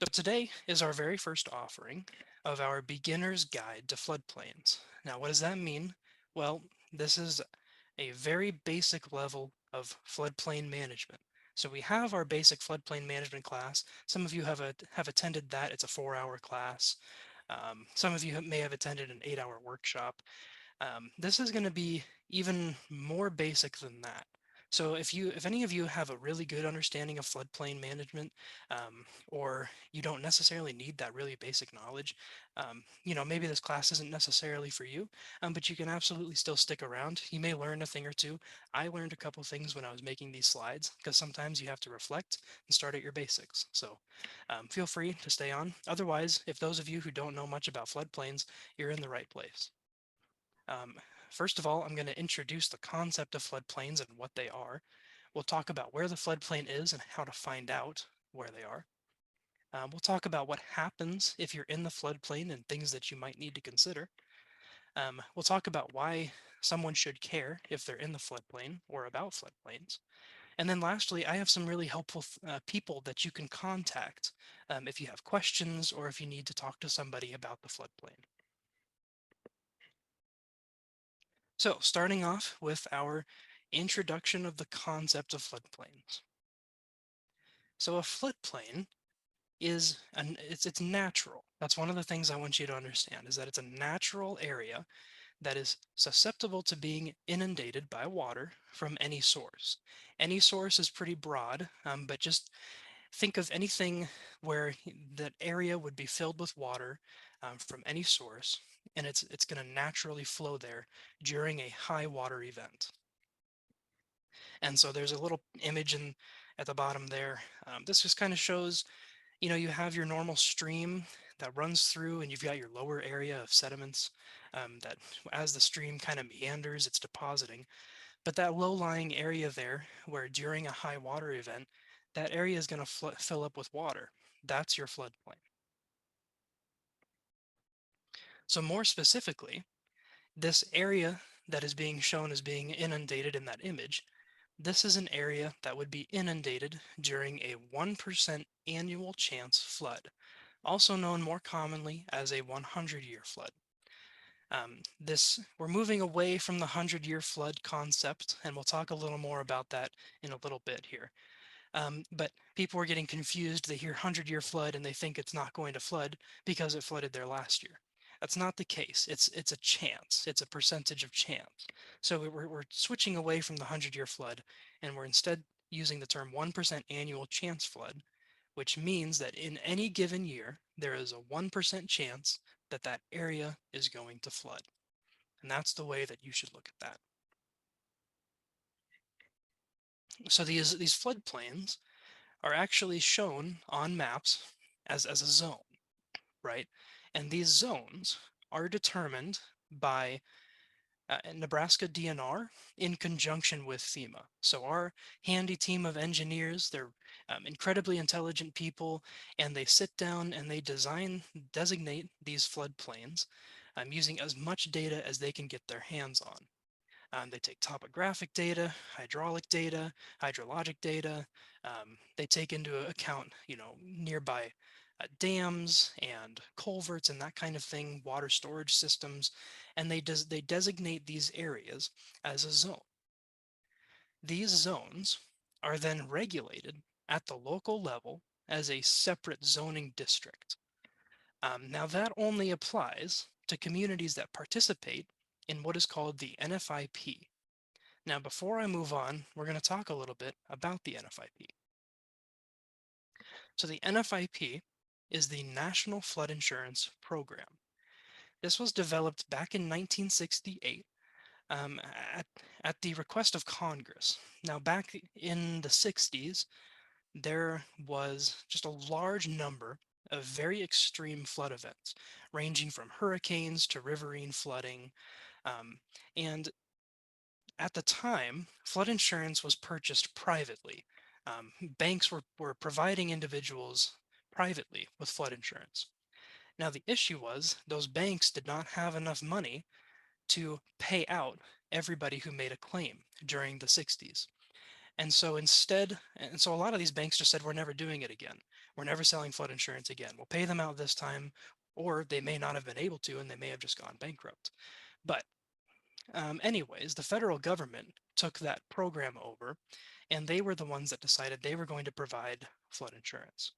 So today is our very first offering of our beginner's guide to floodplains. Now, what does that mean? Well, this is a very basic level of floodplain management. So we have our basic floodplain management class. Some of you have attended that. It's a 4-hour class. Some of you may have attended an 8-hour workshop. This is going to be even more basic than that. So if any of you have a really good understanding of floodplain management, or you don't necessarily need that really basic knowledge, maybe this class isn't necessarily for you, but you can absolutely still stick around. You may learn a thing or two. I learned a couple things when I was making these slides, because sometimes you have to reflect and start at your basics. So feel free to stay on. Otherwise, if those of you who don't know much about floodplains, you're in the right place. Um, First of all, I'm going to introduce the concept of floodplains and what they are. We'll talk about where the floodplain is and how to find out where they are. We'll talk about what happens if you're in the floodplain and things that you might need to consider. We'll talk about why someone should care if they're in the floodplain or about floodplains. And then lastly, I have some really helpful people that you can contact if you have questions or if you need to talk to somebody about the floodplain. So starting off with our introduction of the concept of floodplains. So a floodplain is it's natural. That's one of the things I want you to understand, is that it's a natural area that is susceptible to being inundated by water from any source. Any source is pretty broad, but just think of anything where that area would be filled with water from any source, and it's going to naturally flow there during a high water event. And so there's a little image at the bottom there. This just kind of shows, you have your normal stream that runs through, and you've got your lower area of sediments that as the stream kind of meanders, it's depositing. But that low-lying area there, where during a high water event, that area is going to fill up with water. That's your floodplain. So more specifically, this area that is being shown as being inundated in that image, this is an area that would be inundated during a 1% annual chance flood, also known more commonly as a 100-year flood. We're moving away from the 100-year flood concept, and we'll talk a little more about that in a little bit here. But people are getting confused. They hear 100-year flood and they think it's not going to flood because it flooded there last year. That's not the case. It's a chance. It's a percentage of chance. So we're switching away from the 100-year flood, and we're instead using the term 1% annual chance flood, which means that in any given year, there is a 1% chance that that area is going to flood. And that's the way that you should look at that. So these floodplains are actually shown on maps as a zone, right? And these zones are determined by Nebraska DNR in conjunction with FEMA. So our handy team of engineers, they're incredibly intelligent people, and they sit down and they designate these floodplains using as much data as they can get their hands on. They take topographic data, hydraulic data, hydrologic data. They take into account, nearby dams and culverts and that kind of thing, water storage systems, and they designate these areas as a zone. These zones are then regulated at the local level as a separate zoning district. Now that only applies to communities that participate in what is called the NFIP. Now, before I move on, we're going to talk a little bit about the NFIP. So the NFIP is the National Flood Insurance Program. This was developed back in 1968 at the request of Congress. Now, back in the 60s, there was just a large number of very extreme flood events, ranging from hurricanes to riverine flooding. And at the time, flood insurance was purchased privately. Banks were providing individuals privately with flood insurance. Now, the issue was those banks did not have enough money to pay out everybody who made a claim during the 60s. And so a lot of these banks just said, we're never doing it again. We're never selling flood insurance again. We'll pay them out this time, or they may not have been able to, and they may have just gone bankrupt. But anyways, the federal government took that program over, and they were the ones that decided they were going to provide flood insurance.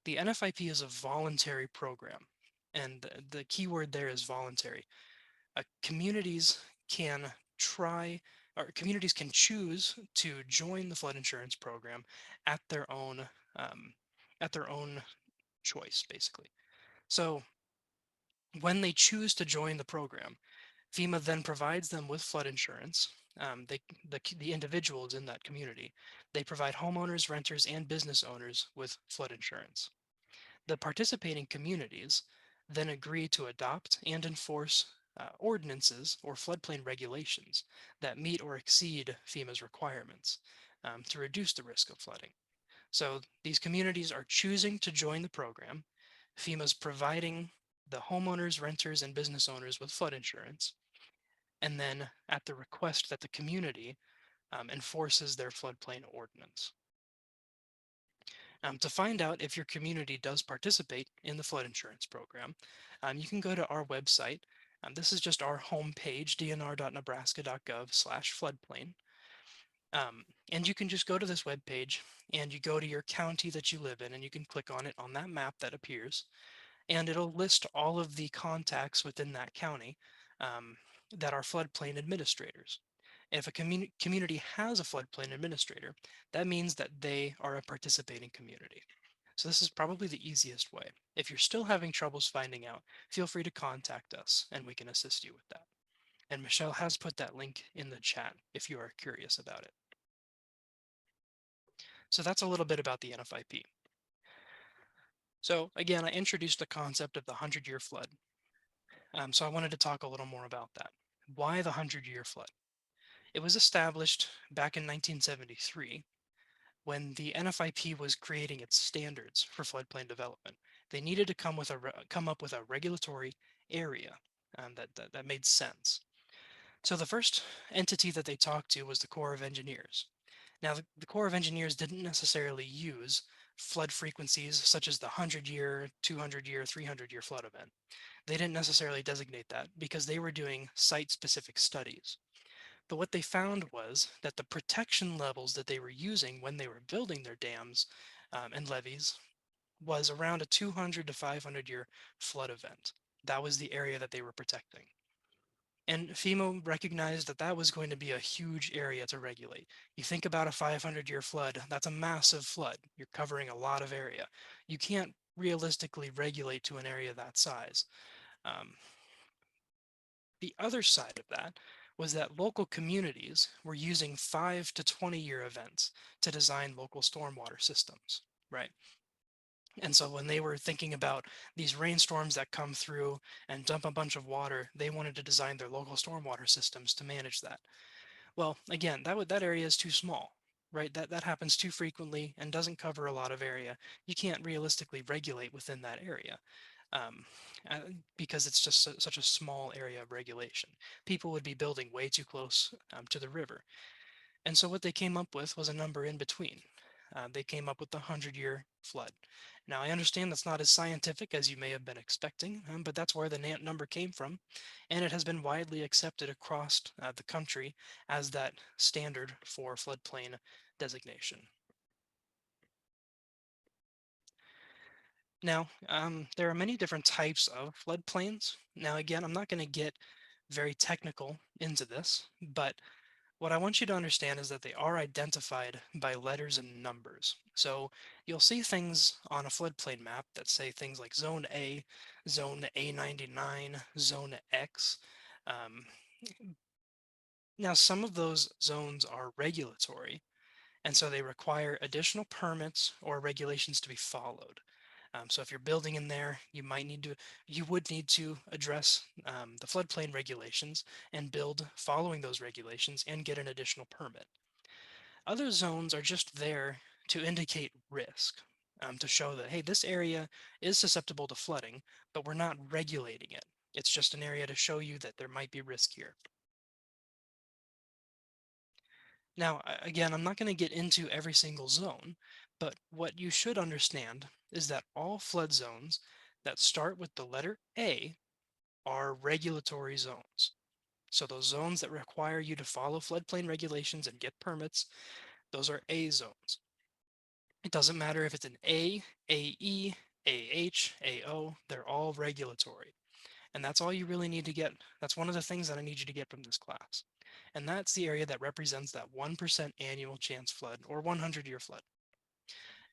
The NFIP is a voluntary program, and the key word there is voluntary. Communities can try, or communities can choose to join the flood insurance program at their own um, at their own choice, basically. So when they choose to join the program, FEMA then provides them with flood insurance. The individuals in that community, they provide homeowners, renters, and business owners with flood insurance. The participating communities then agree to adopt and enforce ordinances or floodplain regulations that meet or exceed FEMA's requirements to reduce the risk of flooding. So these communities are choosing to join the program. FEMA's providing the homeowners, renters, and business owners with flood insurance. And then at the request that the community enforces their floodplain ordinance. To find out if your community does participate in the flood insurance program, you can go to our website. This is just our homepage, dnr.nebraska.gov/floodplain. And you can just go to this web page and you go to your county that you live in and you can click on it on that map that appears and it'll list all of the contacts within that county um, that are floodplain administrators. If a community has a floodplain administrator, that means that they are a participating community. So this is probably the easiest way. If you're still having troubles finding out, feel free to contact us and we can assist you with that. And Michelle has put that link in the chat if you are curious about it. So that's a little bit about the NFIP. So again, I introduced the concept of the 100-year flood. So I wanted to talk a little more about that. Why the 100-year flood? It was established back in 1973 when the NFIP was creating its standards for floodplain development. They needed to come up with a regulatory area that made sense. So the first entity that they talked to was the Corps of Engineers. Now, the Corps of Engineers didn't necessarily use flood frequencies such as the 100-year, 200-year, 300-year flood event. They didn't necessarily designate that because they were doing site-specific studies. But what they found was that the protection levels that they were using when they were building their dams and levees was around a 200 to 500 year flood event. That was the area that they were protecting. And FEMA recognized that that was going to be a huge area to regulate. You think about a 500-year flood, that's a massive flood. You're covering a lot of area. You can't realistically regulate to an area that size. Um, the other side of that was that local communities were using 5 to 20-year events to design local stormwater systems, right? And so when they were thinking about these rainstorms that come through and dump a bunch of water, they wanted to design their local stormwater systems to manage that. Well, again, that area is too small, right? That happens too frequently and doesn't cover a lot of area. You can't realistically regulate within that area um, uh, because it's just such a small area of regulation. People would be building way too close to the river. And so what they came up with was a number in between. They came up with the 100-year flood. Now, I understand that's not as scientific as you may have been expecting, but that's where the number came from, and it has been widely accepted across the country as that standard for floodplain designation. Now, there are many different types of floodplains. Now, again, I'm not going to get very technical into this, but what I want you to understand is that they are identified by letters and numbers. So you'll see things on a floodplain map that say things like Zone A, Zone A99, Zone X. Um, Now, some of those zones are regulatory, and so they require additional permits or regulations to be followed. So if you're building in there, you would need to address the floodplain regulations and build following those regulations and get an additional permit. Other zones are just there to indicate risk, to show that, hey, this area is susceptible to flooding, but we're not regulating it. It's just an area to show you that there might be risk here. Now, again, I'm not going to get into every single zone, But what you should understand is that all flood zones that start with the letter A are regulatory zones. So those zones that require you to follow floodplain regulations and get permits, those are A zones. It doesn't matter if it's an A, AE, AH, AO, they're all regulatory. And that's all you really need to get. That's one of the things that I need you to get from this class. And that's the area that represents that 1% annual chance flood or 100-year flood.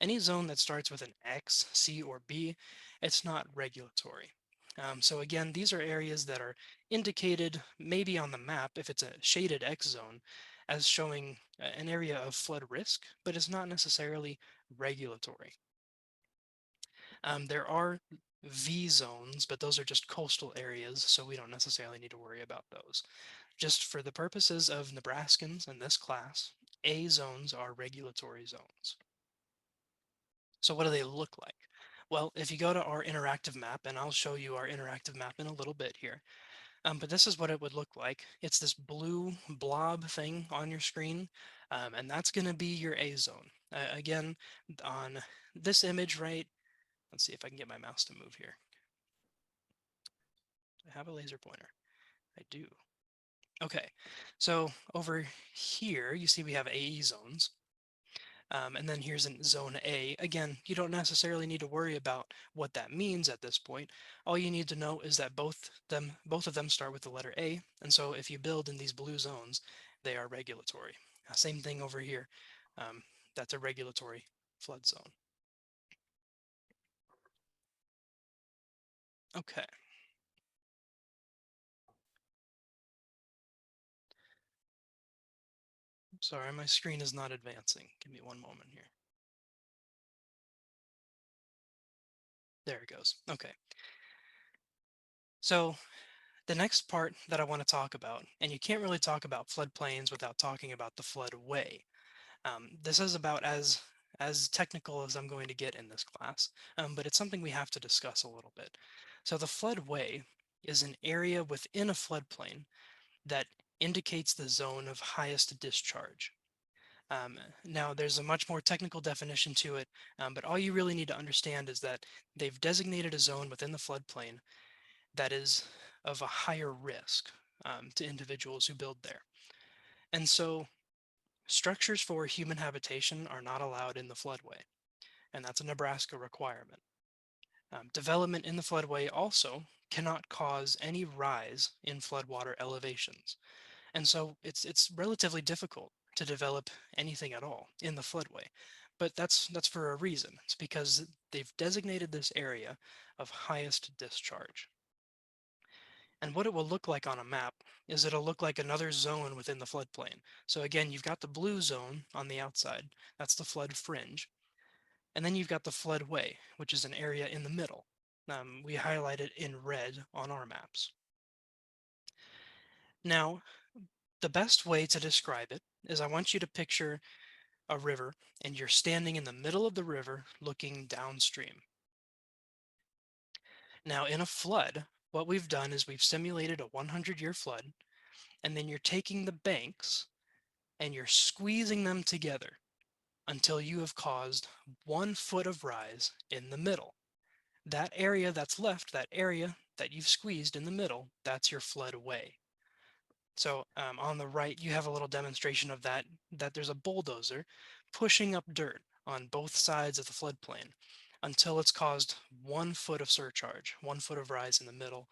Any zone that starts with an X, C, or B, it's not regulatory. So again, these are areas that are indicated maybe on the map if it's a shaded X zone as showing an area of flood risk, but it's not necessarily regulatory. There are V zones, but those are just coastal areas, so we don't necessarily need to worry about those. Just for the purposes of Nebraskans in this class, A zones are regulatory zones. So what do they look like? Well, if you go to our interactive map, and I'll show you our interactive map in a little bit here, but this is what it would look like. It's this blue blob thing on your screen, and that's going to be your A zone. Again, on this image, right? Let's see if I can get my mouse to move here. Do I have a laser pointer? I do. Okay, so over here, you see we have AE zones. And then here's in zone A. Again, you don't necessarily need to worry about what that means at this point. All you need to know is that both of them start with the letter A. And so if you build in these blue zones, they are regulatory. Same thing over here. That's a regulatory flood zone. Okay. Sorry, my screen is not advancing. Give me one moment here. There it goes. Okay. So the next part that I want to talk about, and you can't really talk about floodplains without talking about the floodway. This is about as technical as I'm going to get in this class, but it's something we have to discuss a little bit. So the floodway is an area within a floodplain that indicates the zone of highest discharge. Now, there's a much more technical definition to it, but all you really need to understand is that they've designated a zone within the floodplain that is of a higher risk to individuals who build there. And so structures for human habitation are not allowed in the floodway, and that's a Nebraska requirement. Development in the floodway also cannot cause any rise in floodwater elevations. And so it's relatively difficult to develop anything at all in the floodway. But that's for a reason. It's because they've designated this area of highest discharge. And what it will look like on a map is it'll look like another zone within the floodplain. So again, you've got the blue zone on the outside. That's the flood fringe. And then you've got the floodway, which is an area in the middle. We highlight it in red on our maps. Now, the best way to describe it is I want you to picture a river and you're standing in the middle of the river looking downstream. Now, in a flood, what we've done is we've simulated a 100-year flood, and then you're taking the banks and you're squeezing them together until you have caused 1 foot of rise in the middle. That area that's left, that area that you've squeezed in the middle, that's your floodway. So on the right, you have a little demonstration of that there's a bulldozer pushing up dirt on both sides of the floodplain until it's caused 1 foot of surcharge, 1 foot of rise in the middle.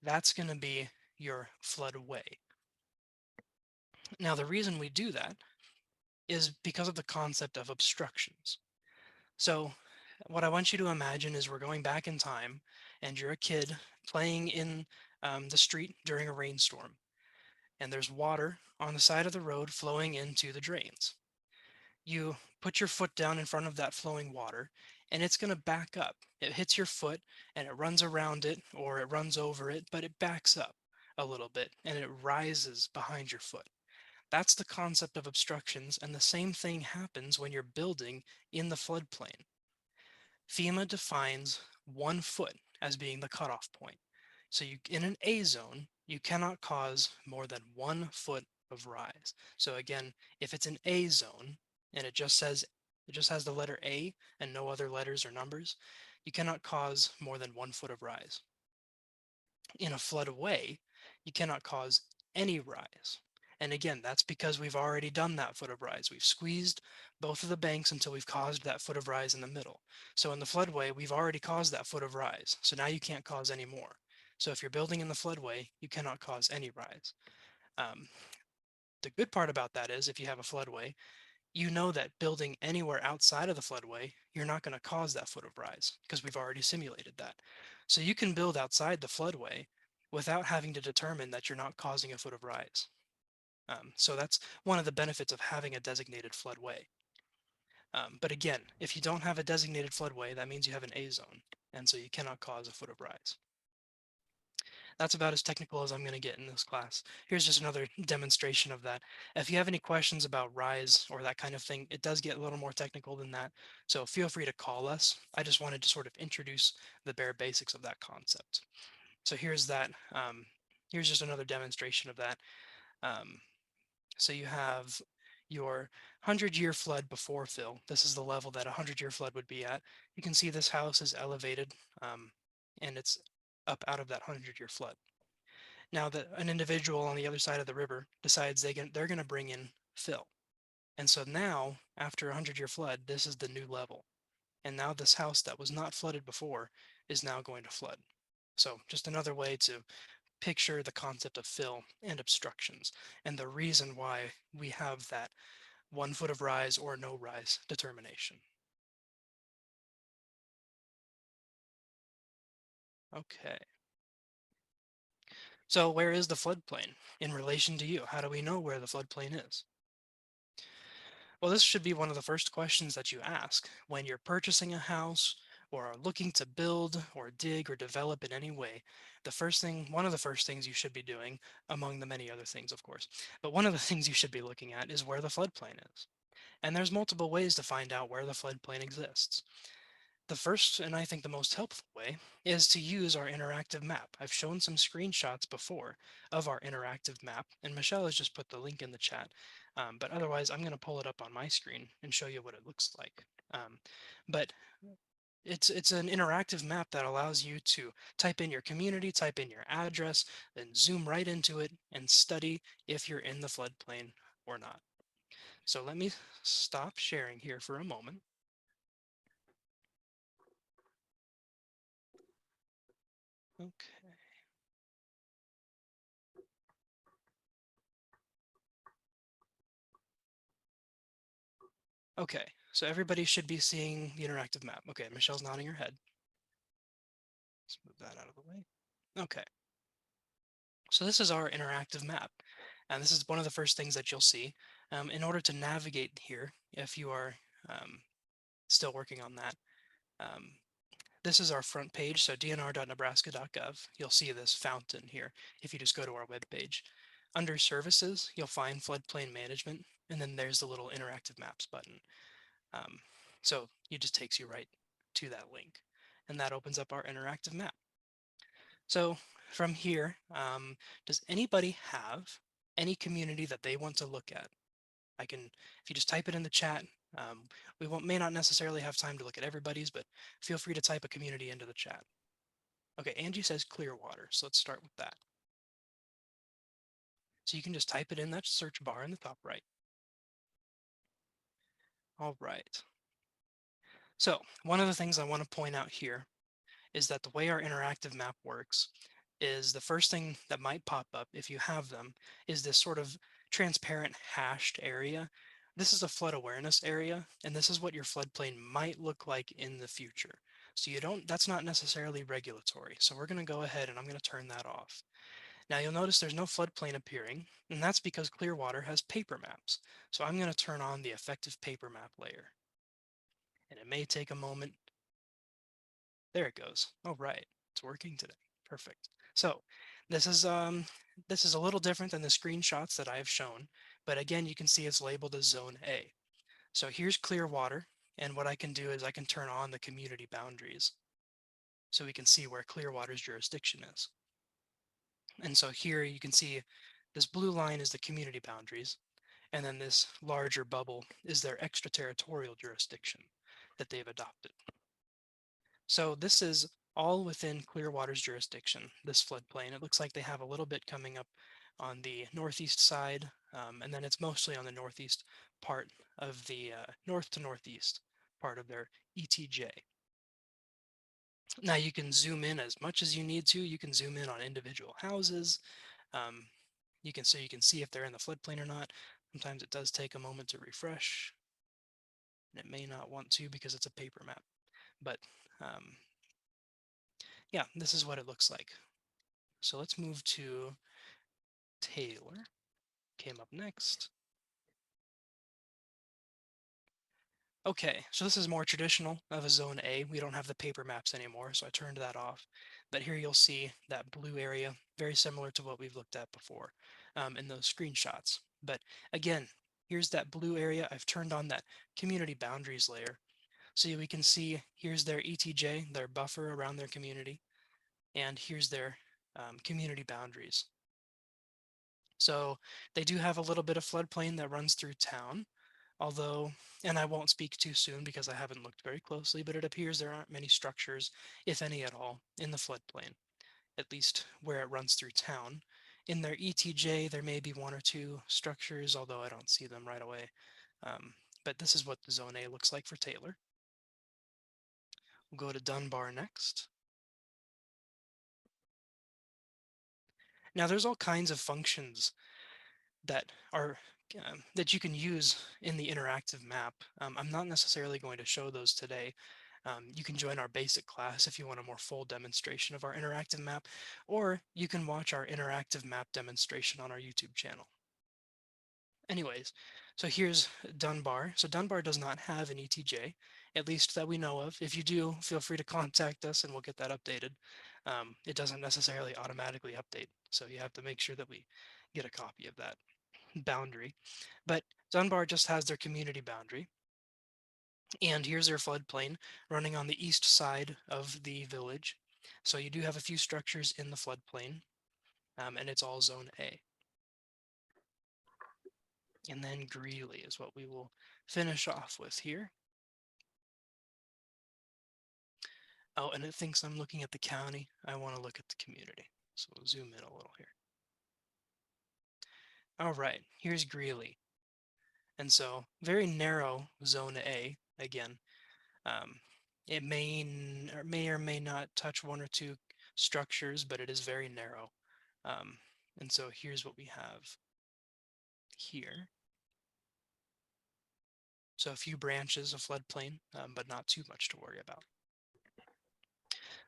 That's going to be your floodway. Now, the reason we do that is because of the concept of obstructions. So what I want you to imagine is we're going back in time and you're a kid playing in the street during a rainstorm, and there's water on the side of the road flowing into the drains. You put your foot down in front of that flowing water and it's going to back up. It hits your foot and it runs around it or it runs over it, but it backs up a little bit and it rises behind your foot. That's the concept of obstructions, and the same thing happens when you're building in the floodplain. FEMA defines 1 foot as being the cutoff point. So in an A zone, you cannot cause more than 1 foot of rise. So again, if it's an A zone and it just says it just has the letter A and no other letters or numbers, you cannot cause more than 1 foot of rise. In a floodway, you cannot cause any rise. And again, that's because we've already done that foot of rise. We've squeezed both of the banks until we've caused that foot of rise in the middle. So in the floodway, we've already caused that foot of rise. So now you can't cause any more. So if you're building in the floodway, you cannot cause any rise. Um, the good part about that is if you have a floodway, you know that building anywhere outside of the floodway, you're not going to cause that foot of rise because we've already simulated that. So you can build outside the floodway without having to determine that you're not causing a foot of rise. So that's one of the benefits of having a designated floodway. But again, if you don't have a designated floodway, that means you have an A zone, and so you cannot cause a foot of rise. That's about as technical as I'm going to get in this class. Here's just another demonstration of that. If you have any questions about rise or that kind of thing, it does get a little more technical than that. So feel free to call us. I just wanted to sort of introduce the bare basics of that concept. So here's that. Here's just another demonstration of that. Um, so you have your 100-year flood before fill. This is the level that a 100-year flood would be at. You can see this house is elevated and it's up out of that 100-year flood. Now that an individual on the other side of the river decides they're going to bring in fill. And so now, after a 100-year flood, this is the new level. And now this house that was not flooded before is now going to flood. So just another way to picture the concept of fill and obstructions and the reason why we have that 1 foot of rise or no rise determination. Okay. So where is the floodplain in relation to you? How do we know where the floodplain is? Well, this should be one of the first questions that you ask when you're purchasing a house or are looking to build or dig or develop in any way. One of the first things you should be doing, among the many other things, of course, but one of the things you should be looking at is where the floodplain is. And there's multiple ways to find out where the floodplain exists. The first, and I think the most helpful way, is to use our interactive map. I've shown some screenshots before of our interactive map, and Michelle has just put the link in the chat. But otherwise, I'm going to pull it up on my screen and show you what it looks like. But it's an interactive map that allows you to type in your community, type in your address, then zoom right into it and study if you're in the floodplain or not. So let me stop sharing here for a moment. Okay. Okay, so everybody should be seeing the interactive map. Okay, Michelle's nodding her head. Let's move that out of the way. Okay, so this is our interactive map. And this is one of the first things that you'll see. In order to navigate here, if you are still working on that, um, this is our front page, so dnr.nebraska.gov. You'll see this fountain here if you just go to our web page. Under Services, you'll find Floodplain Management, and then there's the little Interactive Maps button. So it just takes you right to that link, and that opens up our interactive map. So from here, does anybody have any community that they want to look at? If you just type it in the chat, may not necessarily have time to look at everybody's, but feel free to type a community into the chat. Okay, Angie says Clearwater, so let's start with that. So you can just type it in that search bar in the top right. All right. So one of the things I want to point out here is that the way our interactive map works is the first thing that might pop up if you have them is this sort of transparent hashed area. This is a flood awareness area, and this is what your floodplain might look like in the future. So that's not necessarily regulatory. So we're going to go ahead and I'm going to turn that off. Now you'll notice there's no floodplain appearing, and that's because Clearwater has paper maps. So I'm going to turn on the effective paper map layer. And it may take a moment. There it goes. Oh, right. It's working today. Perfect. So this is a little different than the screenshots that I have shown, but again, you can see it's labeled as Zone A. So here's Clearwater, and what I can do is I can turn on the community boundaries so we can see where Clearwater's jurisdiction is. And so here you can see this blue line is the community boundaries, And then this larger bubble is their extraterritorial jurisdiction that they've adopted. So this is all within Clearwater's jurisdiction, this floodplain. It looks like they have a little bit coming up on the northeast side, and then it's mostly on the northeast part of the north to northeast part of their ETJ. Now you can zoom in as much as you need to. You can zoom in on individual houses. Um, you can see if they're in the floodplain or not. Sometimes it does take a moment to refresh, and it may not want to because it's a paper map. But yeah, this is what it looks like. So let's move to Taylor. Came up next. Okay, so this is more traditional of a zone A. We don't have the paper maps anymore, so I turned that off. But here you'll see that blue area, very similar to what we've looked at before in those screenshots. But again, here's that blue area. I've turned on that community boundaries layer. So we can see here's their ETJ, their buffer around their community, and here's their community boundaries. So they do have a little bit of floodplain that runs through town, although, and I won't speak too soon because I haven't looked very closely, but it appears there aren't many structures, if any at all, in the floodplain, at least where it runs through town. In their ETJ, there may be one or two structures, although I don't see them right away. But this is what the Zone A looks like for Taylor. We'll go to Dunbar next. Now there's all kinds of functions that are that you can use in the interactive map. I'm not necessarily going to show those today. You can join our basic class if you want a more full demonstration of our interactive map, or you can watch our interactive map demonstration on our YouTube channel. Anyways, so here's Dunbar. So Dunbar does not have an ETJ, at least that we know of. If you do, feel free to contact us and we'll get that updated. It doesn't necessarily automatically update, so you have to make sure that we get a copy of that boundary. But Dunbar just has their community boundary. And here's their floodplain running on the east side of the village. So you do have a few structures in the floodplain, and it's all Zone A. And then Greeley is what we will finish off with here. Oh, and it thinks I'm looking at the county. I want to look at the community. So we'll zoom in a little here. All right, here's Greeley. And so very narrow Zone A again. It may or may not touch one or two structures, but it is very narrow. And so here's what we have here. So a few branches of floodplain, but not too much to worry about.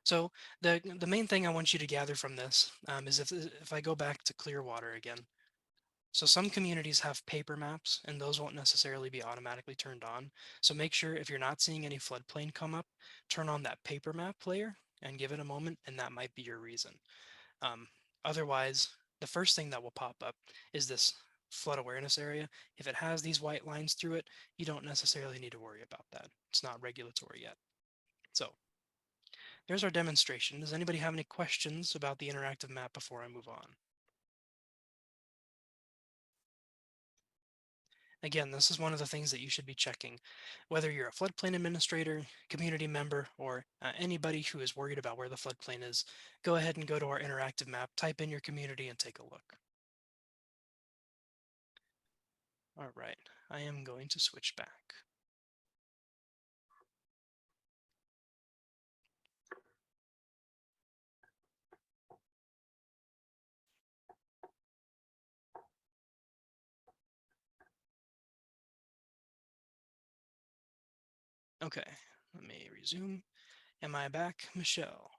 So the main thing I want you to gather from this is if I go back to Clearwater again, so some communities have paper maps and those won't necessarily be automatically turned on. So make sure if you're not seeing any floodplain come up, turn on that paper map layer and give it a moment, and that might be your reason. Otherwise, the first thing that will pop up is this flood awareness area. If it has these white lines through it, you don't necessarily need to worry about that. It's not regulatory yet. So there's our demonstration. Does anybody have any questions about the interactive map before I move on? Again, this is one of the things that you should be checking. Whether you're a floodplain administrator, community member, or anybody who is worried about where the floodplain is, go ahead and go to our interactive map, type in your community and take a look. All right, I am going to switch back. Okay, let me resume. Am I back, Michelle?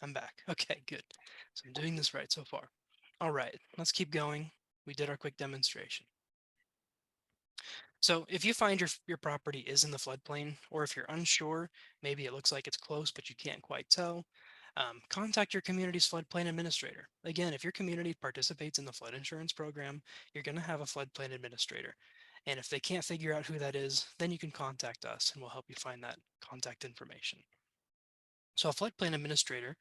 I'm back. Okay, good. So I'm doing this right so far. All right, let's keep going. We did our quick demonstration. So if you find your property is in the floodplain, or if you're unsure, maybe it looks like it's close, but you can't quite tell, contact your community's floodplain administrator. Again, if your community participates in the flood insurance program, you're going to have a floodplain administrator. And if they can't figure out who that is, then you can contact us and we'll help you find that contact information. So a floodplain administrator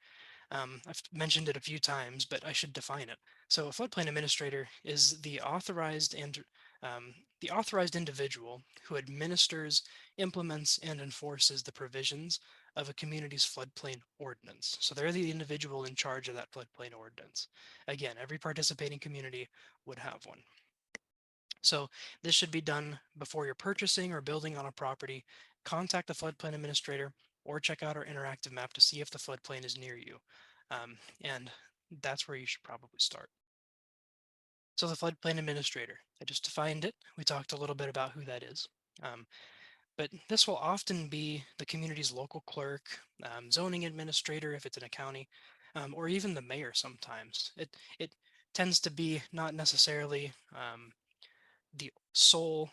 I've mentioned it a few times, but I should define it. So a floodplain administrator is the authorized individual who administers, implements, and enforces the provisions of a community's floodplain ordinance. So they're the individual in charge of that floodplain ordinance. Again, every participating community would have one. So this should be done before you're purchasing or building on a property. Contact the floodplain administrator or check out our interactive map to see if the floodplain is near you. And that's where you should probably start. So the floodplain administrator, I just defined it. We talked a little bit about who that is. Um, but this will often be the community's local clerk, zoning administrator if it's in a county, or even the mayor sometimes. It tends to be not necessarily the sole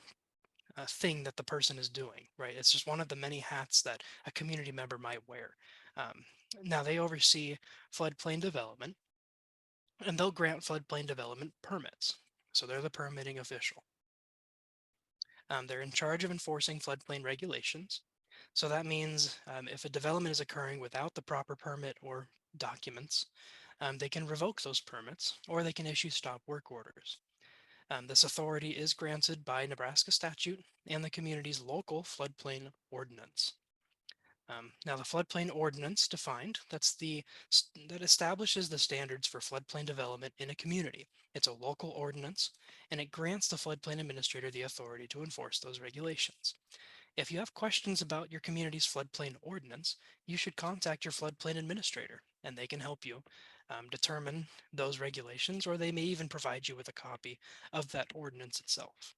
thing that the person is doing, right? It's just one of the many hats that a community member might wear. Um, Now they oversee floodplain development and they'll grant floodplain development permits. So they're the permitting official. They're in charge of enforcing floodplain regulations. So that means if a development is occurring without the proper permit or documents, they can revoke those permits or they can issue stop work orders. This authority is granted by Nebraska statute and the community's local floodplain ordinance. Now, the floodplain ordinance defined, that establishes the standards for floodplain development in a community. It's a local ordinance, and it grants the floodplain administrator the authority to enforce those regulations. If you have questions about your community's floodplain ordinance, you should contact your floodplain administrator, and they can help you determine those regulations, or they may even provide you with a copy of that ordinance itself.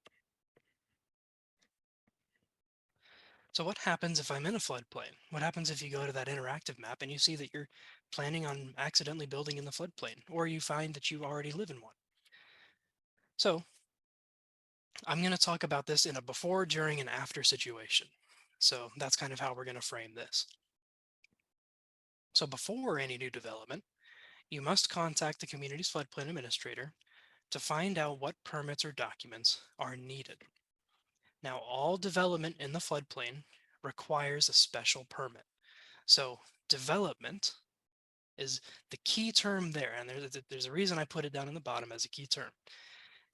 So what happens if I'm in a floodplain? What happens if you go to that interactive map and you see that you're planning on accidentally building in the floodplain, or you find that you already live in one? So I'm going to talk about this in a before, during, and after situation. So that's kind of how we're going to frame this. So before any new development, you must contact the community's floodplain administrator to find out what permits or documents are needed. Now, all development in the floodplain requires a special permit. So development is the key term there, and there's a reason I put it down in the bottom as a key term.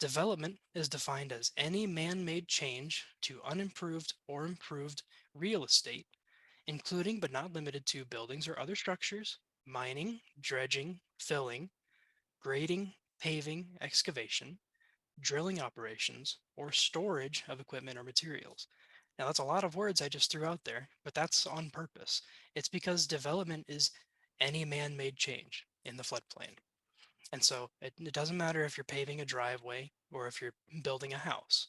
Development is defined as any man-made change to unimproved or improved real estate, including but not limited to buildings or other structures, mining, dredging, filling, grading, paving, excavation, drilling operations, or storage of equipment or materials. Now, that's a lot of words I just threw out there, but that's on purpose. It's because development is any man-made change in the floodplain. And so it doesn't matter if you're paving a driveway or if you're building a house,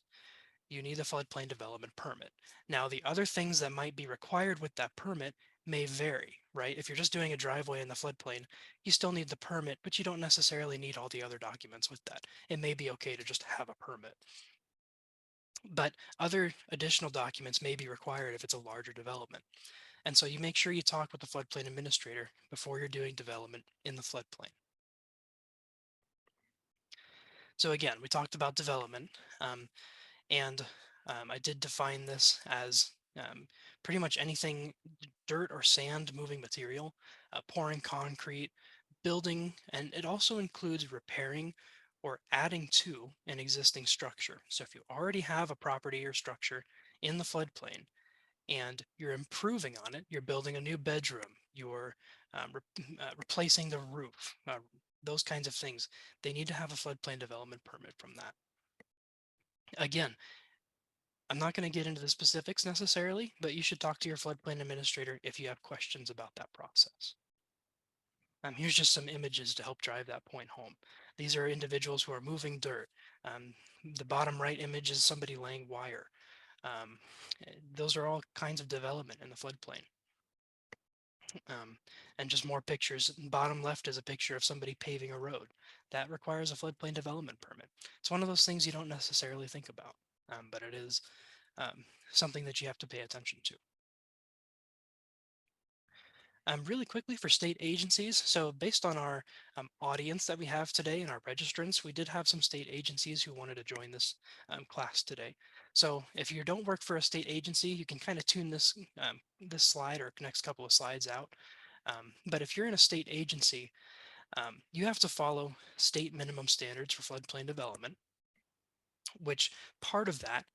you need a floodplain development permit. Now, the other things that might be required with that permit may vary, right? If you're just doing a driveway in the floodplain, you still need the permit, but you don't necessarily need all the other documents with that. It may be okay to just have a permit. But other additional documents may be required if it's a larger development. And so you make sure you talk with the floodplain administrator before you're doing development in the floodplain. So again, we talked about development. And I did define this as pretty much anything dirt or sand moving material, pouring concrete, building, and it also includes repairing or adding to an existing structure. So if you already have a property or structure in the floodplain and you're improving on it, you're building a new bedroom, you're replacing the roof, those kinds of things, they need to have a floodplain development permit from that. Again, I'm not going to get into the specifics necessarily, but you should talk to your floodplain administrator if you have questions about that process. Here's just some images to help drive that point home. These are individuals who are moving dirt. The bottom right image is somebody laying wire. Those are all kinds of development in the floodplain. And just more pictures. Bottom left is a picture of somebody paving a road. That requires a floodplain development permit. It's one of those things you don't necessarily think about, but it is something that you have to pay attention to. Really quickly for state agencies. So based on our audience that we have today and our registrants, we did have some state agencies who wanted to join this class today. So if you don't work for a state agency, you can kind of tune this slide or next couple of slides out. But if you're in a state agency, you have to follow state minimum standards for floodplain development, which part of that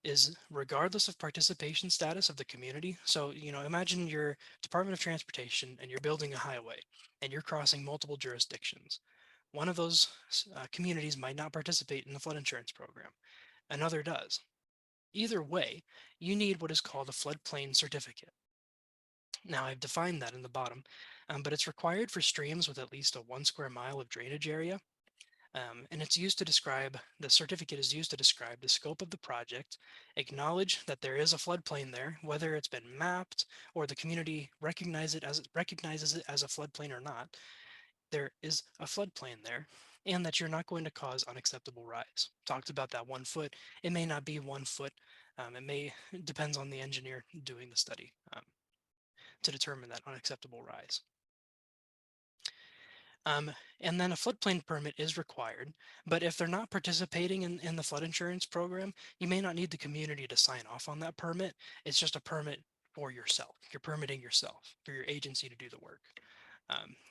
is regardless of participation status of the community. So, imagine your Department of Transportation and you're building a highway and you're crossing multiple jurisdictions. One of those communities might not participate in the flood insurance program, another does. Either way, you need what is called a floodplain certificate. Now, I've defined that in the bottom, but it's required for streams with at least a 1 square mile of drainage area. And it's used to describe, the certificate is used to describe the scope of the project, acknowledge that there is a floodplain there, whether it's been mapped or the community recognizes it as a floodplain or not. There is a floodplain there, and that you're not going to cause unacceptable rise. Talked about that 1 foot. It may not be 1 foot. It depends on the engineer doing the study to determine that unacceptable rise. Um, and then a floodplain permit is required, but if they're not participating in the flood insurance program, you may not need the community to sign off on that permit. It's just a permit for yourself. You're permitting yourself for your agency to do the work.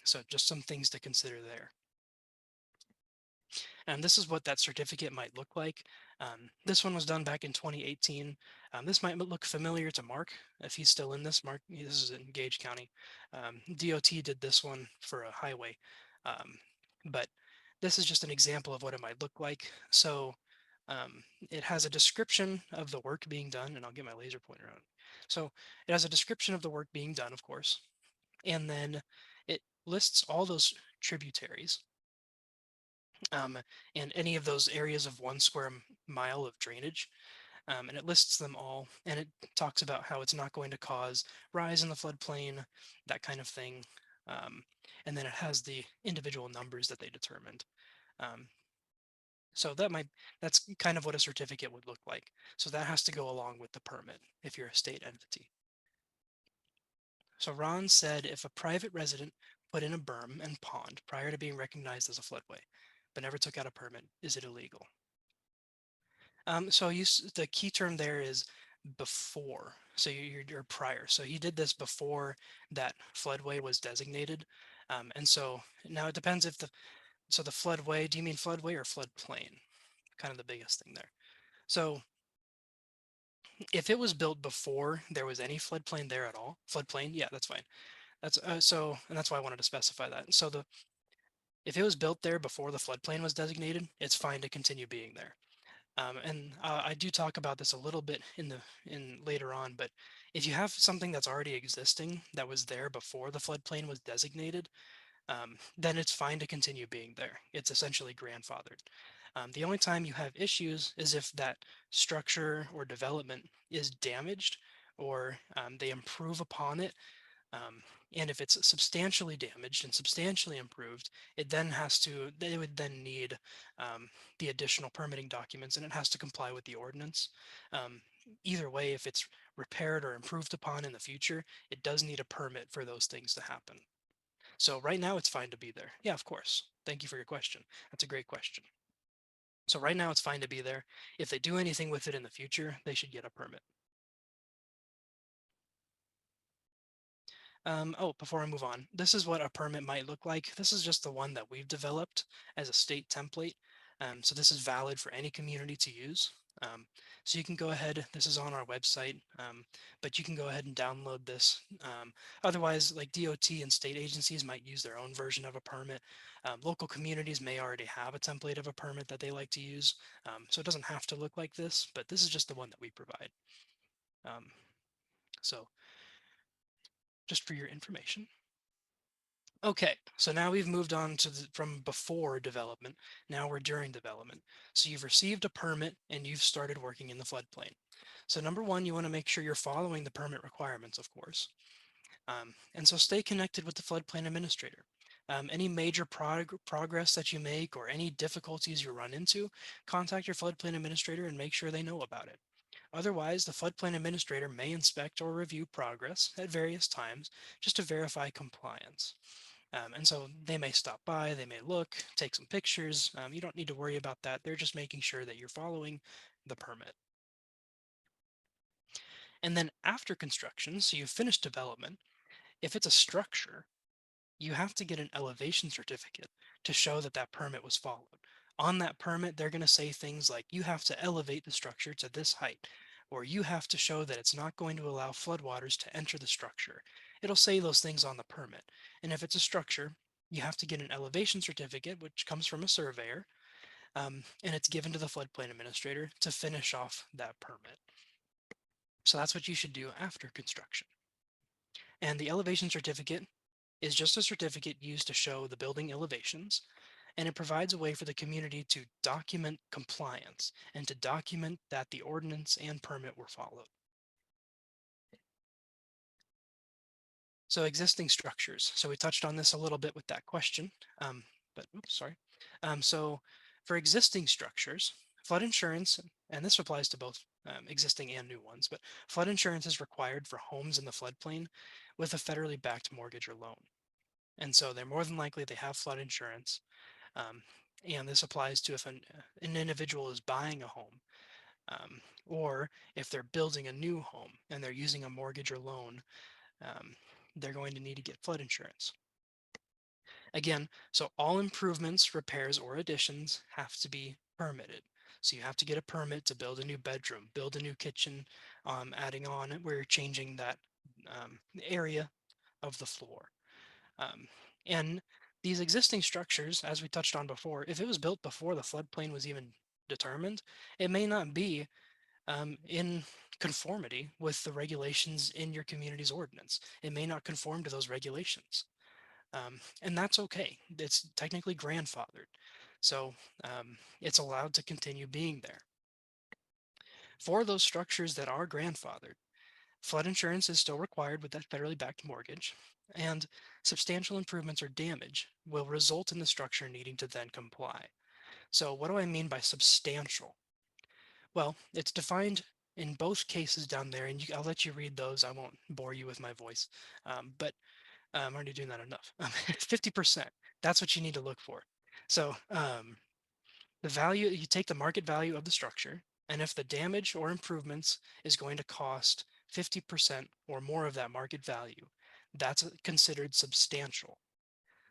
So just some things to consider there. And this is what that certificate might look like. This one was done back in 2018. This might look familiar to Mark if he's still in this. Mark, this is in Gage County. DOT did this one for a highway, um, but this is just an example of what it might look like. So it has a description of the work being done, and I'll get my laser pointer out. So it has a description of the work being done, of course, and then it lists all those tributaries um, and any of those areas of 1 square mile of drainage. And it lists them all, and it talks about how it's not going to cause rise in the floodplain, that kind of thing. Um, and then it has the individual numbers that they determined. Um, so that's kind of what a certificate would look like. So that has to go along with the permit if you're a state entity. So Ron said if a private resident put in a berm and pond prior to being recognized as a floodway, but never took out a permit, is it illegal? So the key term there is before. So you're prior. So he did this before that floodway was designated. And so now it depends if the floodway, do you mean floodway or floodplain? Kind of the biggest thing there. So if it was built before there was any floodplain there at all, floodplain, yeah, that's fine. That's and that's why I wanted to specify that. So if it was built there before the floodplain was designated, it's fine to continue being there. And I do talk about this a little bit in later on, but if you have something that's already existing that was there before the floodplain was designated, then it's fine to continue being there. It's essentially grandfathered. The only time you have issues is if that structure or development is damaged or they improve upon it. Um, and if it's substantially damaged and substantially improved, they would then need the additional permitting documents, and it has to comply with the ordinance. Um, Either way, if it's repaired or improved upon in the future, it does need a permit for those things to happen. So right now it's fine to be there. Yeah, of course. Thank you for your question. That's a great question. So right now it's fine to be there. If they do anything with it in the future, they should get a permit. Before I move on, this is what a permit might look like. This is just the one that we've developed as a state template. So this is valid for any community to use. So you can go ahead, this is on our website, but you can go ahead and download this. Otherwise, like DOT and state agencies might use their own version of a permit. Local communities may already have a template of a permit that they like to use. So it doesn't have to look like this, but this is just the one that we provide. So just for your information. Okay, so now we've moved on to from before development. Now we're during development. So you've received a permit and you've started working in the floodplain. So number one, you want to make sure you're following the permit requirements, of course. And so stay connected with the Floodplain Administrator. Any major progress that you make or any difficulties you run into, contact your Floodplain Administrator and make sure they know about it. Otherwise, the Floodplain Administrator may inspect or review progress at various times just to verify compliance. And so they may stop by, they may look, take some pictures. You don't need to worry about that. They're just making sure that you're following the permit. And then after construction, so you've finished development, If it's a structure, you have to get an elevation certificate to show that that permit was followed. On that permit, they're going to say things like you have to elevate the structure to this height, or you have to show that it's not going to allow floodwaters to enter the structure. It'll say those things on the permit. And if it's a structure, you have to get an elevation certificate, which comes from a surveyor, and it's given to the floodplain administrator to finish off that permit. So that's what you should do after construction. And the elevation certificate is just a certificate used to show the building elevations, and it provides a way for the community to document compliance and to document that the ordinance and permit were followed. So existing structures. So we touched on this a little bit with that question, but oops, sorry. So for existing structures, flood insurance, and this applies to both existing and new ones, but flood insurance is required for homes in the floodplain with a federally backed mortgage or loan. And so they're more than likely they have flood insurance. Um, and this applies to if an individual is buying a home, or if they're building a new home and they're using a mortgage or loan, um, they're going to need to get flood insurance. Again, so all improvements, repairs, or additions have to be permitted. So you have to get a permit to build a new bedroom, build a new kitchen, adding on where you're changing that area of the floor. Um, and these existing structures, as we touched on before, if it was built before the floodplain was even determined, it may not be in conformity with the regulations in your community's ordinance. It may not conform to those regulations. And that's okay. It's technically grandfathered. So it's allowed to continue being there. For those structures that are grandfathered, flood insurance is still required with that federally backed mortgage, and substantial improvements or damage will result in the structure needing to then comply. So what do I mean by substantial? Well, it's defined in both cases down there, and I'll let you read those. I won't bore you with my voice, but I'm already doing that enough. 50%, that's what you need to look for. So the value, you take the market value of the structure, and if the damage or improvements is going to cost 50% or more of that market value, that's considered substantial.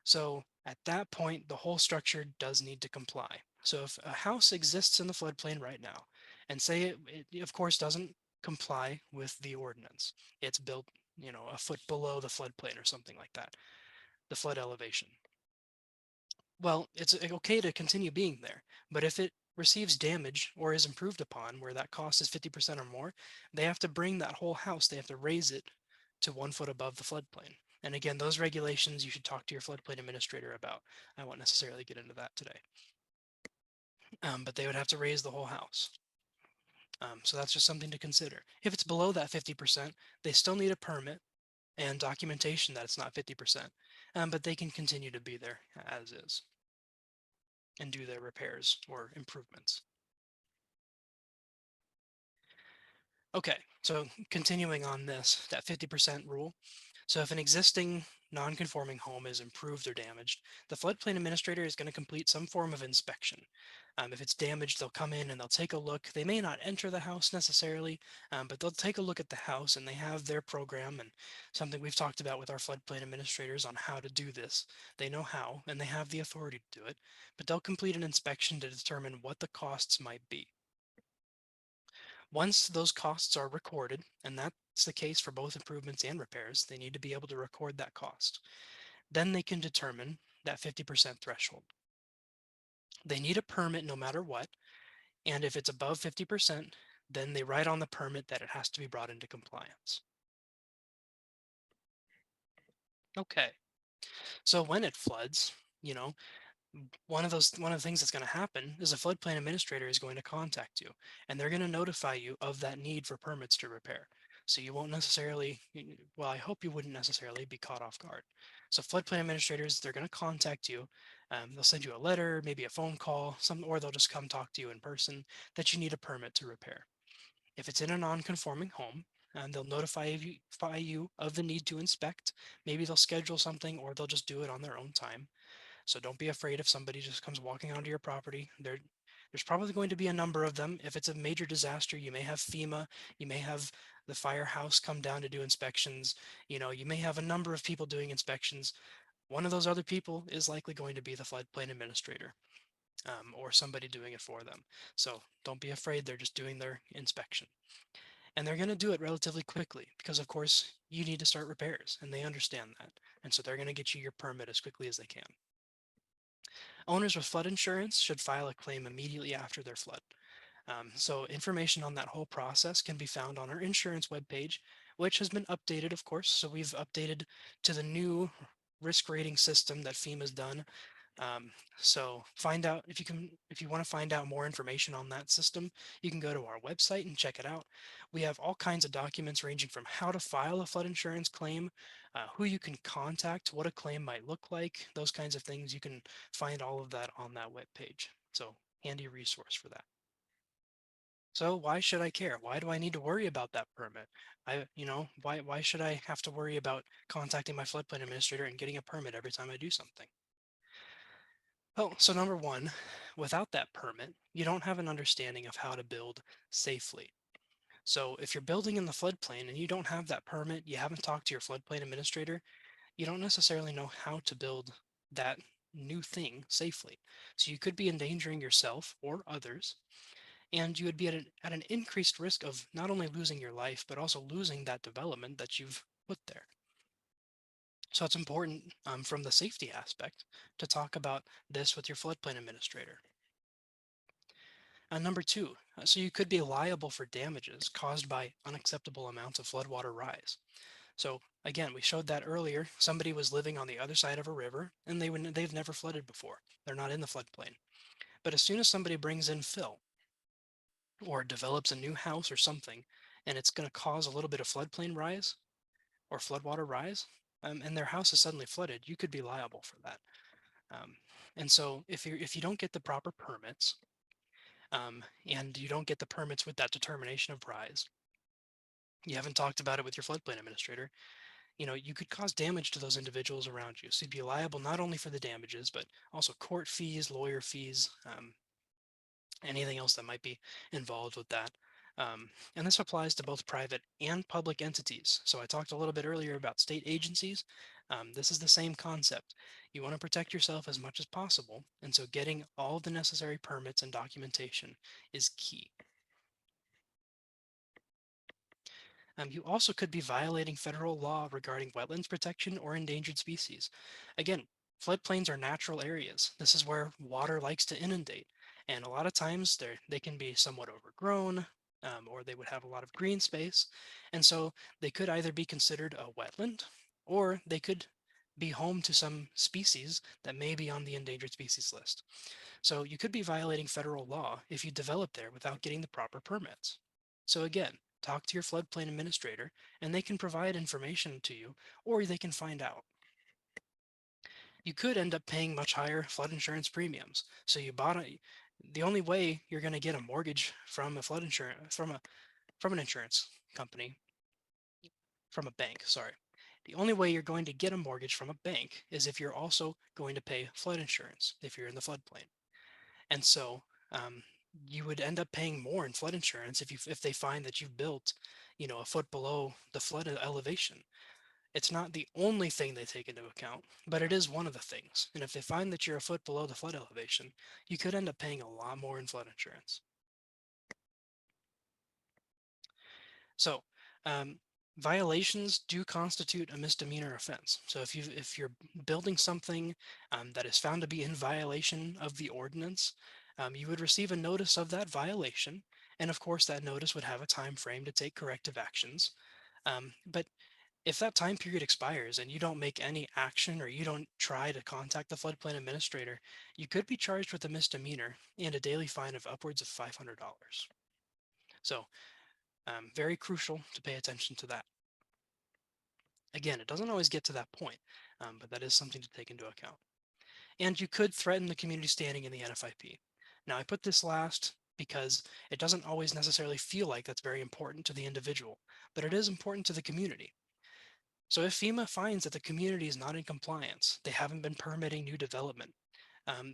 So at that point, the whole structure does need to comply. So if a house exists in the floodplain right now, and say it of course doesn't comply with the ordinance, it's built, a foot below the floodplain or something like that, the flood elevation. Well, it's okay to continue being there, but if it receives damage or is improved upon where that cost is 50% or more, they have to bring that whole house, they have to raise it to 1 foot above the floodplain. And again, those regulations you should talk to your floodplain administrator about. I won't necessarily get into that today. But they would have to raise the whole house. So that's just something to consider. If it's below that 50%, they still need a permit and documentation that it's not 50%, but they can continue to be there as is and do their repairs or improvements. Okay, so continuing on this, that 50% rule. So if an existing non-conforming home is improved or damaged, the floodplain administrator is going to complete some form of inspection. If it's damaged, they'll come in and they'll take a look. They may not enter the house necessarily, but they'll take a look at the house, and they have their program and something we've talked about with our floodplain administrators on how to do this. They know how, and they have the authority to do it, but they'll complete an inspection to determine what the costs might be. Once those costs are recorded, and that's the case for both improvements and repairs, they need to be able to record that cost. Then they can determine that 50% threshold. They need a permit no matter what, and if it's above 50%, then they write on the permit that it has to be brought into compliance. Okay, so when it floods, you know, one of the things that's going to happen is a floodplain administrator is going to contact you, and they're going to notify you of that need for permits to repair. So you won't necessarily, well, I hope you wouldn't necessarily be caught off guard. So floodplain administrators, they're going to contact you. They'll send you a letter, maybe a phone call, or they'll just come talk to you in person that you need a permit to repair. If it's in a non-conforming home, they'll notify you of the need to inspect. Maybe they'll schedule something, or they'll just do it on their own time. So don't be afraid if somebody just comes walking onto your property. There's probably going to be a number of them. If it's a major disaster, you may have FEMA, you may have the firehouse come down to do inspections. You may have a number of people doing inspections. One of those other people is likely going to be the floodplain administrator, or somebody doing it for them. So don't be afraid, they're just doing their inspection. And they're going to do it relatively quickly because, of course, you need to start repairs, and they understand that. And so they're going to get you your permit as quickly as they can. Owners with flood insurance should file a claim immediately after their flood. So information on that whole process can be found on our insurance webpage, which has been updated, of course. So we've updated to the new risk rating system that FEMA's done. So find out if you want to find out more information on that system, you can go to our website and check it out. We have all kinds of documents ranging from how to file a flood insurance claim, who you can contact, what a claim might look like, those kinds of things. You can find all of that on that webpage. So handy resource for that. So why should I care? Why do I need to worry about that permit? Why should I have to worry about contacting my floodplain administrator and getting a permit every time I do something? Oh, so number one, without that permit, you don't have an understanding of how to build safely. So if you're building in the floodplain and you don't have that permit, you haven't talked to your floodplain administrator, you don't necessarily know how to build that new thing safely. So you could be endangering yourself or others, and you would be at an increased risk of not only losing your life, but also losing that development that you've put there. So it's important, from the safety aspect, to talk about this with your floodplain administrator. Number two, so you could be liable for damages caused by unacceptable amounts of floodwater rise. So again, we showed that earlier. Somebody was living on the other side of a river and they've never flooded before. They're not in the floodplain. But as soon as somebody brings in fill or develops a new house or something, and it's going to cause a little bit of floodplain rise or floodwater rise, and their house is suddenly flooded, you could be liable for that. Um, and so if you don't get the proper permits, and you don't get the permits with that determination of rise, you haven't talked about it with your floodplain administrator, you could cause damage to those individuals around you. So you'd be liable not only for the damages, but also court fees, lawyer fees, anything else that might be involved with that. And this applies to both private and public entities. So I talked a little bit earlier about state agencies. This is the same concept. You want to protect yourself as much as possible, and so getting all the necessary permits and documentation is key. You also could be violating federal law regarding wetlands protection or endangered species. Again, floodplains are natural areas. This is where water likes to inundate. And a lot of times they can be somewhat overgrown, or they would have a lot of green space. And so they could either be considered a wetland, or they could be home to some species that may be on the endangered species list. So you could be violating federal law if you develop there without getting the proper permits. So again, talk to your floodplain administrator and they can provide information to you, or they can find out. You could end up paying much higher flood insurance premiums. So the only way you're going to get a mortgage from a flood insurance from an insurance company, from a bank, sorry. The only way you're going to get a mortgage from a bank is if you're also going to pay flood insurance if you're in the floodplain. And so, you would end up paying more in flood insurance if they find that you've built, a foot below the flood elevation. It's not the only thing they take into account, but it is one of the things. And if they find that you're a foot below the flood elevation, you could end up paying a lot more in flood insurance. So, violations do constitute a misdemeanor offense. So if you're building something, that is found to be in violation of the ordinance, you would receive a notice of that violation, and of course that notice would have a time frame to take corrective actions. But if that time period expires and you don't make any action or you don't try to contact the floodplain administrator, you could be charged with a misdemeanor and a daily fine of upwards of $500. So very crucial to pay attention to that. Again, it doesn't always get to that point, but that is something to take into account. And you could threaten the community standing in the NFIP. Now, I put this last because it doesn't always necessarily feel like that's very important to the individual, but it is important to the community. So if FEMA finds that the community is not in compliance, they haven't been permitting new development,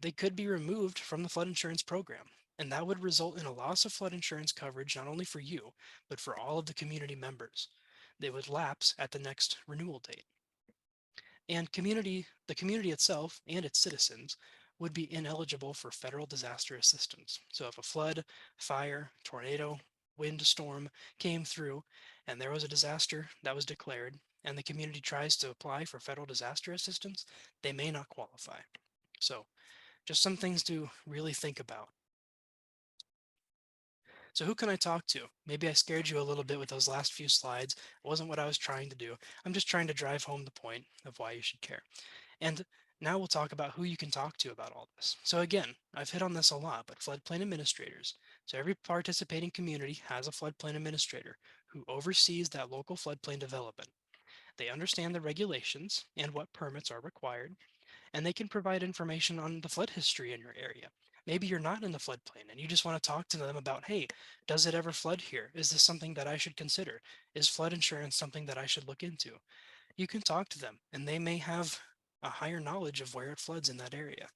they could be removed from the flood insurance program. and that would result in a loss of flood insurance coverage not only for you, but for all of the community members. They would lapse at the next renewal date. And the community itself and its citizens would be ineligible for federal disaster assistance. So if a flood, fire, tornado, windstorm came through and there was a disaster that was declared and the community tries to apply for federal disaster assistance, they may not qualify. So just some things to really think about. So who can I talk to? Maybe I scared you a little bit with those last few slides. It wasn't what I was trying to do. I'm just trying to drive home the point of why you should care. And now we'll talk about who you can talk to about all this. So again, I've hit on this a lot, but floodplain administrators. So every participating community has a floodplain administrator who oversees that local floodplain development. They understand the regulations and what permits are required, and they can provide information on the flood history in your area. Maybe you're not in the floodplain and you just want to talk to them about, hey, does it ever flood here? Is this something that I should consider? Is flood insurance something that I should look into? You can talk to them and they may have a higher knowledge of where it floods in that area.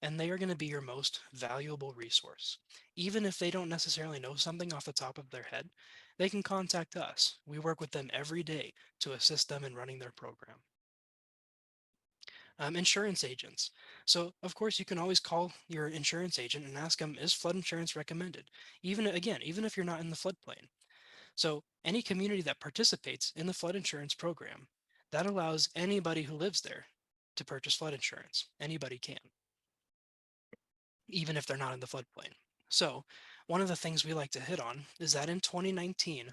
And they are going to be your most valuable resource. Even if they don't necessarily know something off the top of their head, they can contact us. We work with them every day to assist them in running their program. Insurance agents. So, of course, you can always call your insurance agent and ask them, is flood insurance recommended? Even if you're not in the floodplain. So, any community that participates in the flood insurance program, that allows anybody who lives there to purchase flood insurance. Anybody can, even if they're not in the floodplain. So, one of the things we like to hit on is that in 2019,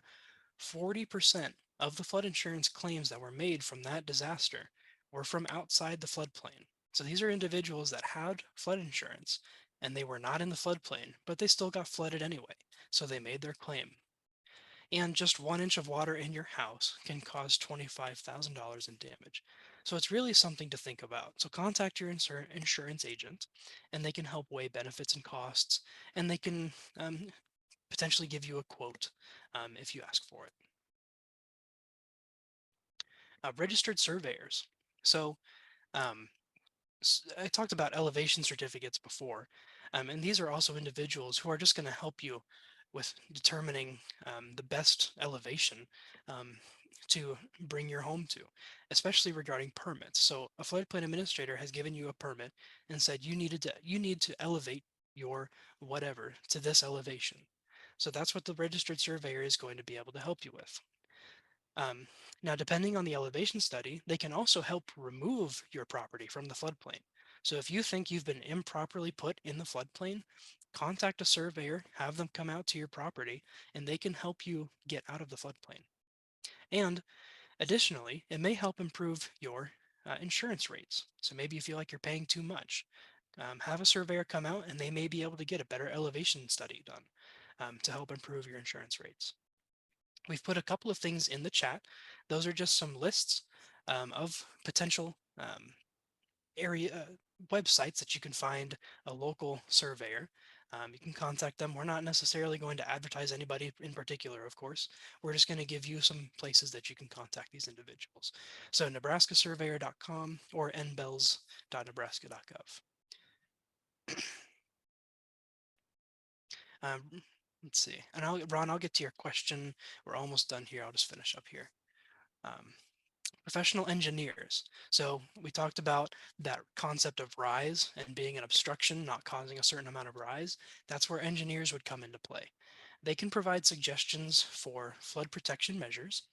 40% of the flood insurance claims that were made from that disaster were from outside the floodplain. So these are individuals that had flood insurance and they were not in the floodplain, but they still got flooded anyway. So they made their claim. And just 1 inch of water in your house can cause $25,000 in damage. So it's really something to think about. So contact your insurance agent and they can help weigh benefits and costs, and they can potentially give you a quote if you ask for it. Registered surveyors. So um, I talked about elevation certificates before, and these are also individuals who are just going to help you with determining the best elevation um, to bring your home to, especially regarding permits. So a floodplain administrator has given you a permit and said you need to elevate your whatever to this elevation. So that's what the registered surveyor is going to be able to help you with. Um, Now, depending on the elevation study, they can also help remove your property from the floodplain. So if you think you've been improperly put in the floodplain, contact a surveyor, have them come out to your property, and they can help you get out of the floodplain. And additionally, it may help improve your insurance rates. So maybe you feel like you're paying too much. Have a surveyor come out and they may be able to get a better elevation study done to help improve your insurance rates. We've put a couple of things in the chat. Those are just some lists of potential area websites that you can find a local surveyor. You can contact them. We're not necessarily going to advertise anybody in particular, of course. We're just going to give you some places that you can contact these individuals. So nebraskasurveyor.com or nbels.nebraska.gov. Um, let's see. And Ron, I'll get to your question. We're almost done here. I'll just finish up here. Um, Professional engineers. So we talked about that concept of rise and being an obstruction, not causing a certain amount of rise. That's where engineers would come into play. They can provide suggestions for flood protection measures,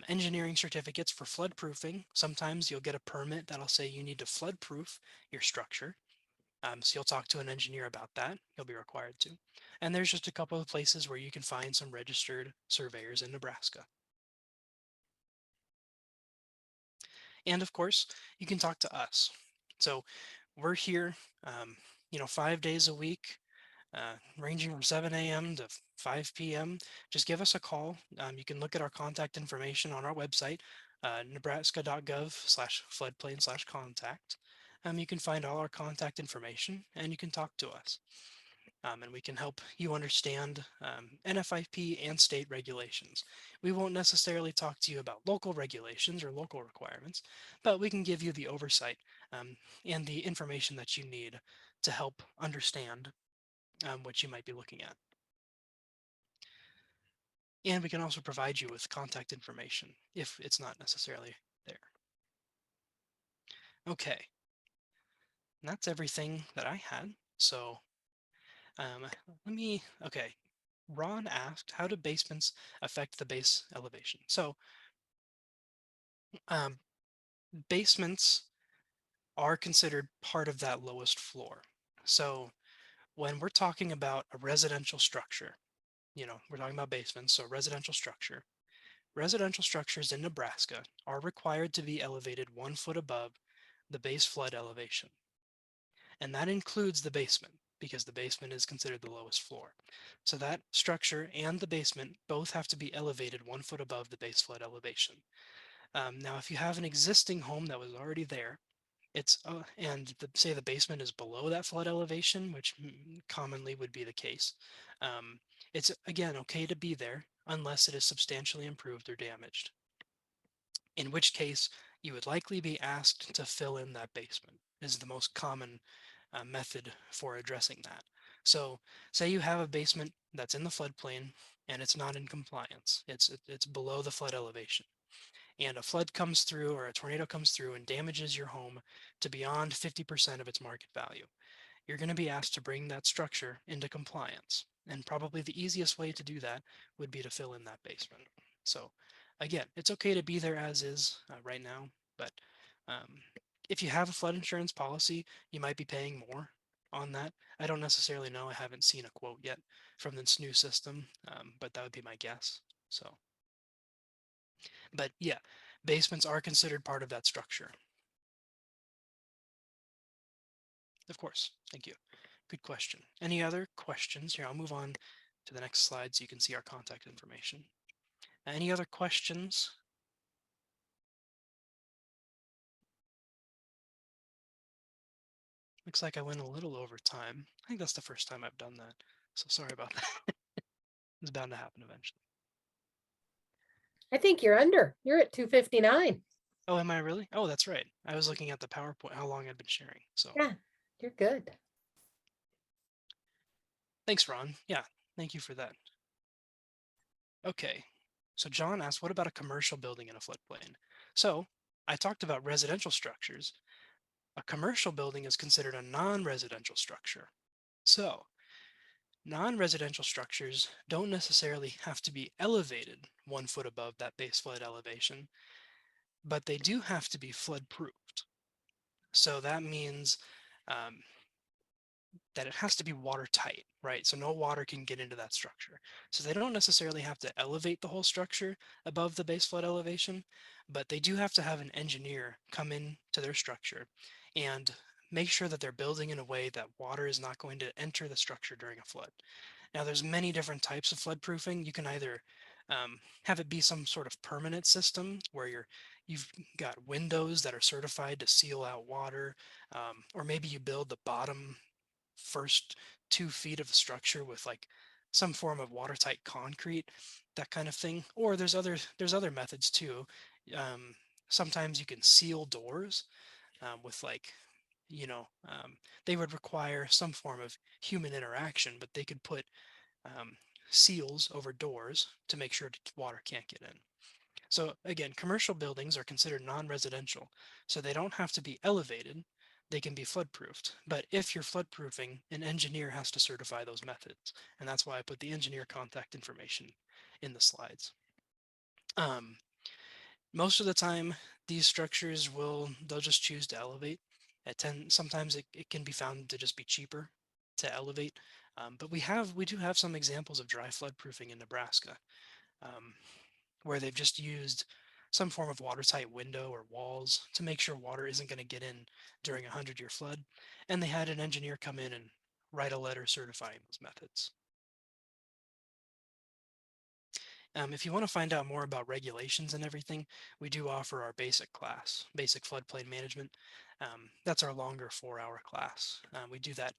engineering certificates for flood proofing. Sometimes you'll get a permit that'll say you need to flood proof your structure. So you'll talk to an engineer about that. You'll be required to. And there's just a couple of places where you can find some registered surveyors in Nebraska. And of course, you can talk to us. So we're here, 5 days a week, ranging from 7 a.m. to 5 p.m. Just give us a call. You can look at our contact information on our website, nebraska.gov/floodplain/contact. You can find all our contact information and you can talk to us. And we can help you understand NFIP and state regulations. We won't necessarily talk to you about local regulations or local requirements, but we can give you the oversight and the information that you need to help understand which you might be looking at. And we can also provide you with contact information if it's not necessarily there. Okay, and that's everything that I had. So okay. Ron asked, how do basements affect the base elevation? So um, basements are considered part of that lowest floor. So when we're talking about a residential structure, we're talking about basements, so residential structure. Residential structures in Nebraska are required to be elevated 1 foot above the base flood elevation. And that includes the basement because the basement is considered the lowest floor. So that structure and the basement both have to be elevated 1 foot above the base flood elevation. Now, if you have an existing home that was already there, say the basement is below that flood elevation, which commonly would be the case. Um, it's again okay to be there unless it is substantially improved or damaged. In which case, you would likely be asked to fill in that basement. Is the most common method for addressing that. So, say you have a basement that's in the floodplain and it's not in compliance. It's below the flood elevation and a flood comes through or a tornado comes through and damages your home to beyond 50% of its market value, you're going to be asked to bring that structure into compliance. And probably the easiest way to do that would be to fill in that basement. So again, it's okay to be there as is right now, but um, if you have a flood insurance policy, you might be paying more on that. I don't necessarily know. I haven't seen a quote yet from this new system, but that would be my guess. So. But yeah, basements are considered part of that structure. Of course. Thank you. Good question. Any other questions? Here, I'll move on to the next slide so you can see our contact information. Any other questions? Looks like I went a little over time. I think that's the first time I've done that. So sorry about that. It's bound to happen eventually. I think you're under. You're at 2:59. Oh, am I really? Oh, that's right. I was looking at the PowerPoint, how long I'd been sharing. So Yeah, you're good. thanks, Ron. Yeah, thank you for that. Okay. So John asked, what about a commercial building in a floodplain? So I talked about residential structures. A commercial building is considered a non-residential structure. So non-residential structures don't necessarily have to be elevated 1 foot above that base flood elevation, but they do have to be flood-proofed. So that means um, that it has to be watertight, right? So no water can get into that structure. So they don't necessarily have to elevate the whole structure above the base flood elevation, but they do have to have an engineer come in to their structure and make sure that they're building in a way that water is not going to enter the structure during a flood. Now, there's many different types of floodproofing. You can either have it be some sort of permanent system where you've got windows that are certified to seal out water, or maybe you build the bottom first 2 feet of the structure with like some form of watertight concrete, that kind of thing. Or there's other methods too. Um, Sometimes you can seal doors with like you know um, they would require some form of human interaction, but they could put um, seals over doors to make sure water can't get in. So again, commercial buildings are considered non-residential, so they don't have to be elevated. They can be flood-proofed. But if you're floodproofing, an engineer has to certify those methods. And that's why I put the engineer contact information in the slides. Most of the time, these structures they'll just choose to elevate. Sometimes it can be found to just be cheaper to elevate. But we do have some examples of dry floodproofing in Nebraska. Um, where they've just used some form of watertight window or walls to make sure water isn't going to get in during a 100-year flood. And they had an engineer come in and write a letter certifying those methods. If you want to find out more about regulations and everything, we do offer our basic class, Basic Floodplain Management. That's our longer 4-hour class. We do that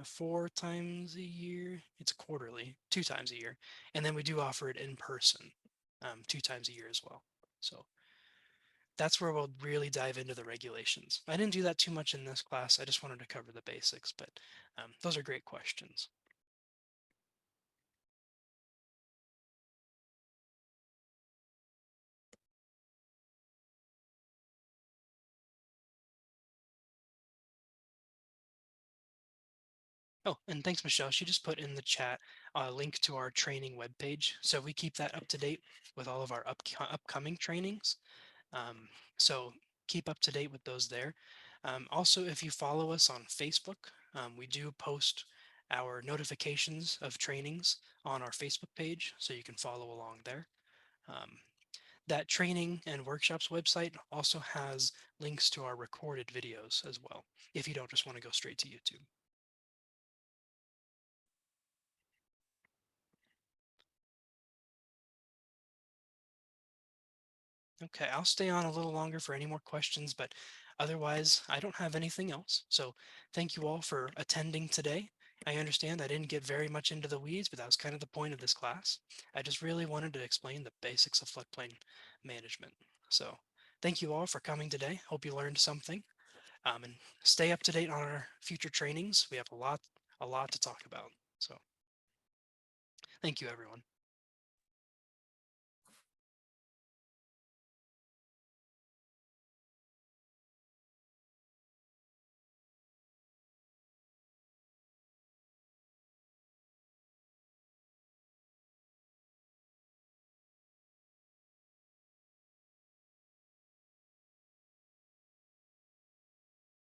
4 times a year. It's quarterly, 2 times a year. And then we do offer it in person 2 times a year as well. So that's where we'll really dive into the regulations. I didn't do that too much in this class. I just wanted to cover the basics, but those are great questions. Oh, and thanks, Michelle. She just put in the chat a link to our training webpage. So we keep that up to date with all of our upcoming trainings. So keep up to date with those there. Also, if you follow us on Facebook, we do post our notifications of trainings on our Facebook page, so you can follow along there. Um, that training and workshops website also has links to our recorded videos as well, if you don't just want to go straight to YouTube. Okay, I'll stay on a little longer for any more questions, but otherwise, I don't have anything else. So thank you all for attending today. I understand I didn't get very much into the weeds, but that was kind of the point of this class. I just really wanted to explain the basics of floodplain management. So thank you all for coming today. Hope you learned something. And stay up to date on our future trainings. We have a lot to talk about. So thank you, everyone.